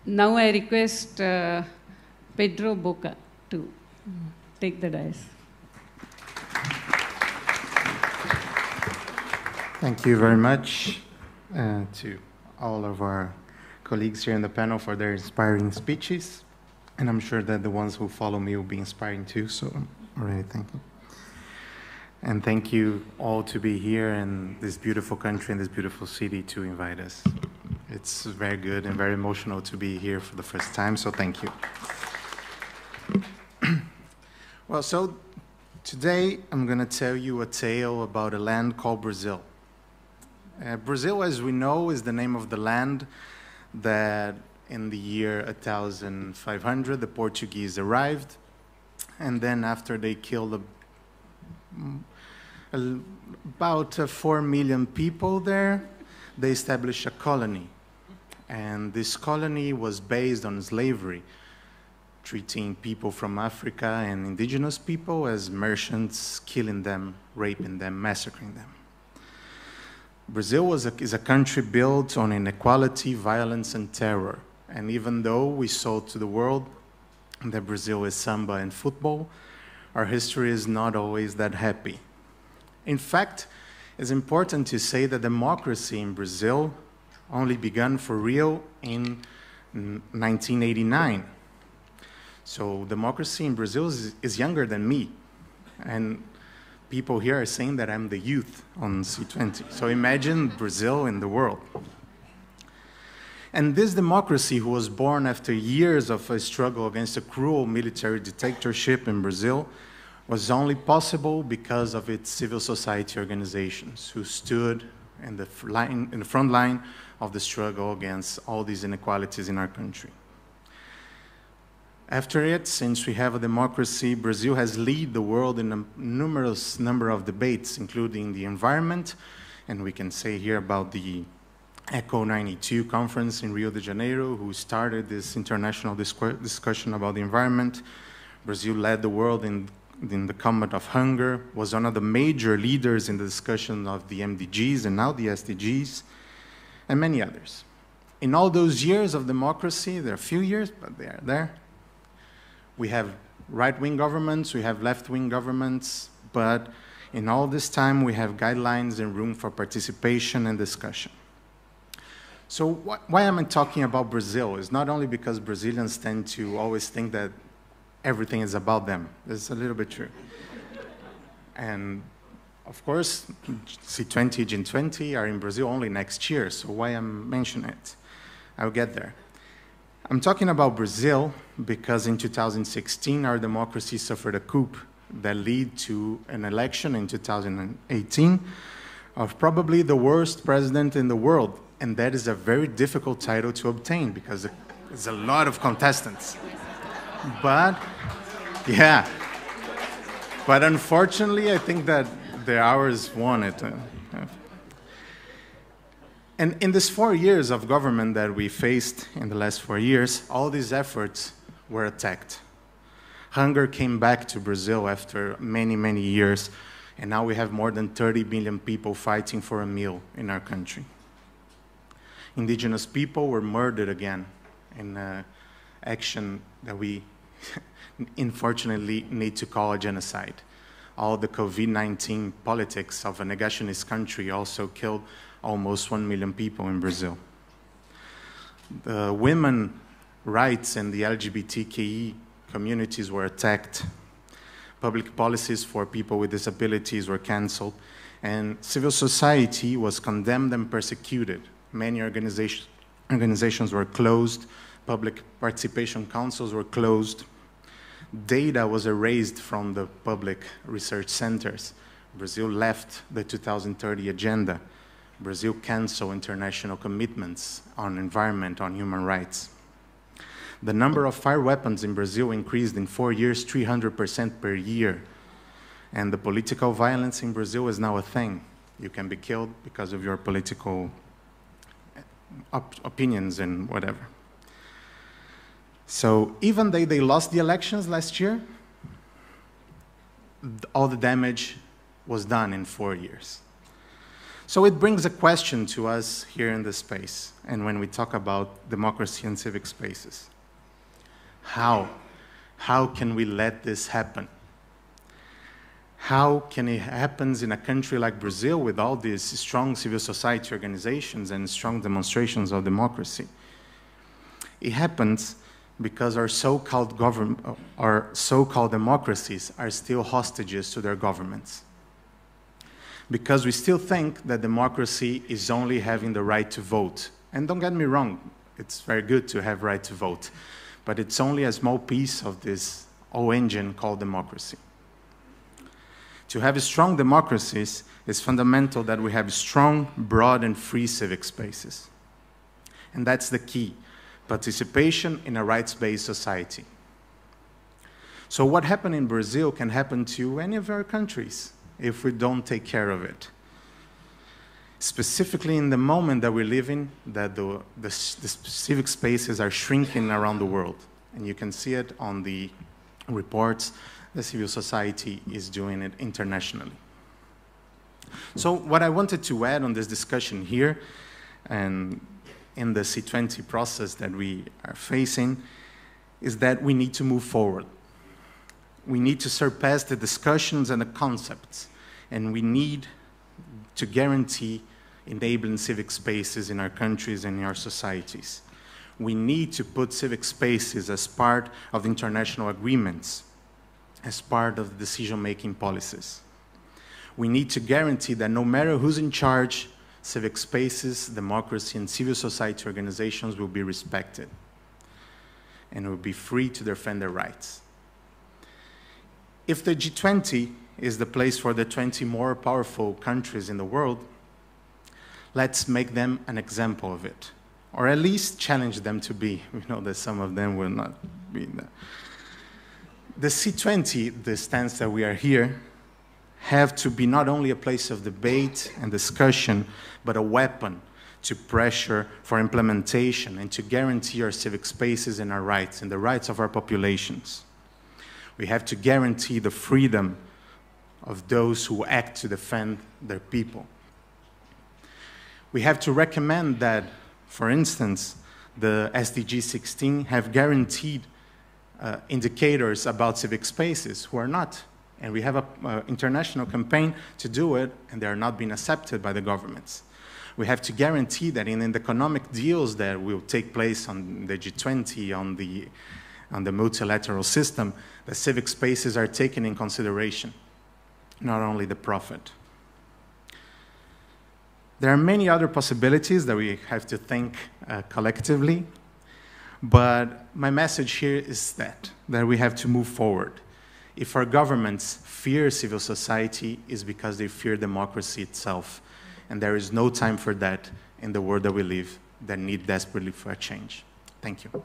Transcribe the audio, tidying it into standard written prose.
Now I request Pedro Bocca to take the dais. Thank you very much to all of our colleagues here in the panel for their inspiring speeches. And I'm sure that the ones who follow me will be inspiring too, so I'm already thanking. And thank you all to be here in this beautiful country, in this beautiful city, to invite us. It's very good and very emotional to be here for the first time, so thank you. Well, so today I'm going to tell you a tale about a land called Brazil. Brazil, as we know, is the name of the land that in the year 1500 the Portuguese arrived, and then after they killed about 4 million people there, they established a colony. And this colony was based on slavery, treating people from Africa and indigenous people as merchants, killing them, raping them, massacring them. Brazil is a country built on inequality, violence, and terror. And even though we saw to the world that Brazil is samba and football, our history is not always that happy. In fact, it's important to say that democracy in Brazil only began for real in 1989. So democracy in Brazil is younger than me. And people here are saying that I'm the youth on C20. So imagine Brazil in the world. And this democracy, who was born after years of a struggle against a cruel military dictatorship in Brazil, was only possible because of its civil society organizations, who stood in the front line of the struggle against all these inequalities in our country. After it, since we have a democracy, Brazil has led the world in a numerous number of debates, including the environment, and we can say here about the ECO 92 conference in Rio de Janeiro, who started this international discussion about the environment. Brazil led the world in the combat of hunger, was one of the major leaders in the discussion of the MDGs and now the SDGs, and many others. In all those years of democracy, there are few years, but they are there. We have right-wing governments, we have left-wing governments, but in all this time we have guidelines and room for participation and discussion. So why am I talking about Brazil? It's not only because Brazilians tend to always think that everything is about them. It's a little bit true. And of course, C20, G20 are in Brazil only next year, so why I'm mentioning it? I'll get there. I'm talking about Brazil because in 2016, our democracy suffered a coup that led to an election in 2018 of probably the worst president in the world. And that is a very difficult title to obtain because there's a lot of contestants. But, yeah. But unfortunately, I think that the ours won it. And in these 4 years of government that we faced in the last 4 years, all these efforts were attacked. Hunger came back to Brazil after many, many years, and now we have more than 30 million people fighting for a meal in our country. Indigenous people were murdered again in action that we unfortunately need to call a genocide. All the COVID-19 politics of a negationist country also killed almost 1 million people in Brazil. The women's rights and the LGBTQI communities were attacked. Public policies for people with disabilities were canceled, and civil society was condemned and persecuted. Many organizations were closed, public participation councils were closed, data was erased from the public research centers. Brazil left the 2030 agenda. Brazil canceled international commitments on environment, on human rights. The number of fire weapons in Brazil increased in 4 years 300% per year. And the political violence in Brazil is now a thing. You can be killed because of your political opinions and whatever. So even though they lost the elections last year, all the damage was done in 4 years. So it brings a question to us here in this space, and when we talk about democracy and civic spaces. How? How can we let this happen? How can it happen in a country like Brazil with all these strong civil society organizations and strong demonstrations of democracy? It happens because our so-called democracies are still hostages to their governments. Because we still think that democracy is only having the right to vote. And don't get me wrong, it's very good to have right to vote, but it's only a small piece of this whole engine called democracy. To have strong democracies, it's fundamental that we have strong, broad, and free civic spaces. And that's the key, participation in a rights-based society. So what happened in Brazil can happen to any of our countries if we don't take care of it. Specifically in the moment that we live in, that the civic spaces are shrinking around the world. And you can see it on the reports. The civil society is doing it internationally. So what I wanted to add on this discussion here, and in the C20 process that we are facing, is that we need to move forward. We need to surpass the discussions and the concepts, and we need to guarantee enabling civic spaces in our countries and in our societies. We need to put civic spaces as part of the international agreements, as part of the decision-making policies. We need to guarantee that no matter who's in charge, civic spaces, democracy, and civil society organizations will be respected and will be free to defend their rights. If the G20 is the place for the 20 more powerful countries in the world, let's make them an example of it, or at least challenge them to be. We know that some of them will not be there. The C20, the stance that we are here, have to be not only a place of debate and discussion, but a weapon to pressure for implementation and to guarantee our civic spaces and our rights and the rights of our populations. We have to guarantee the freedom of those who act to defend their people. We have to recommend that, for instance, the SDG 16 have guaranteed indicators about civic spaces who are not. And we have an international campaign to do it, and they are not being accepted by the governments. We have to guarantee that in the economic deals that will take place on the G20, on the multilateral system, the civic spaces are taken in consideration, not only the profit. There are many other possibilities that we have to think collectively, but my message here is that we have to move forward. If our governments fear civil society, it's because they fear democracy itself. And there is no time for that in the world that we live that need desperately for a change. Thank you.